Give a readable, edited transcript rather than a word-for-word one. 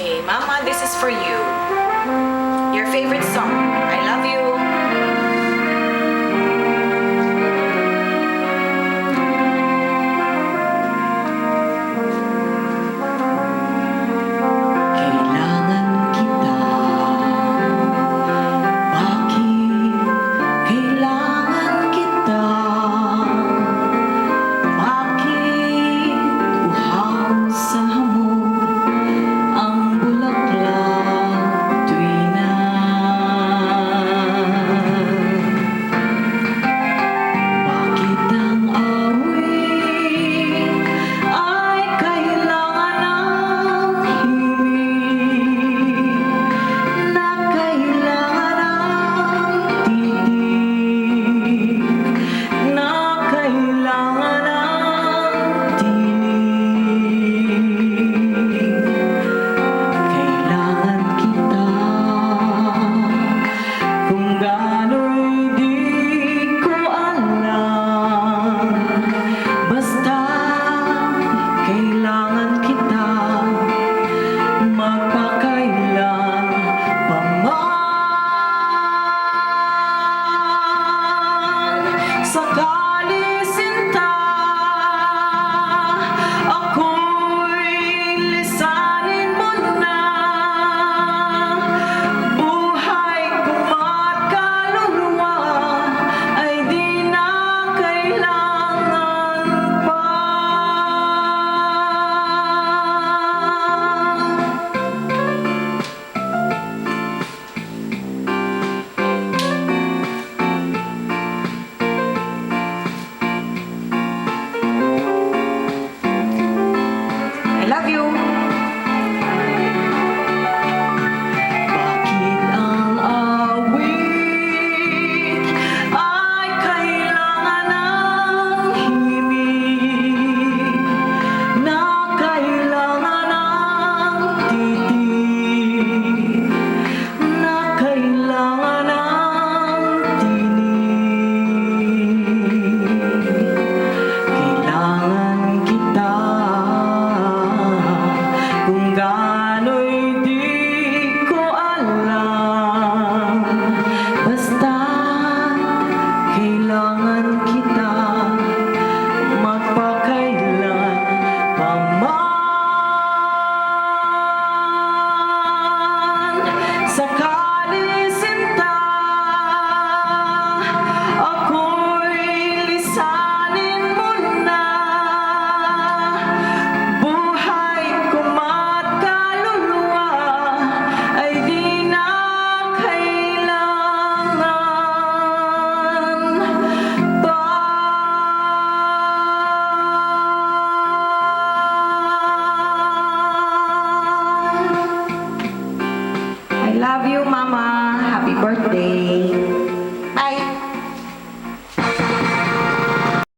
Okay, Mama, this is for you. Your favorite song, I Love You. Kailangan kita. Bakit kailangan kita? Bakit uhaw sa hamog ang bulaklak tuwi na? Bakit ang awit ay kailangan ng himig na kailangan ng titig na kailangan ng tinig? Kailangan kita kung gano'y di ko alam. Basta kailangan kita magpakailan pa man. Sakali sinta ako'y lisanin mo na. Buhay ko't kaluluwa ay di na kailangan pa. I love you. Bakit ang awit ay kailangan ng himig na kailangan ng titig na kailangan ng tinig? Kailangan kita kung gano'y di ko alam. Basta kailangan kita magpakailan pa man. Sakali sinta ako'y lisanin mo na. Buhay ko't kaluluwa ay di na kailangan pa. I love you, Mama. Happy birthday.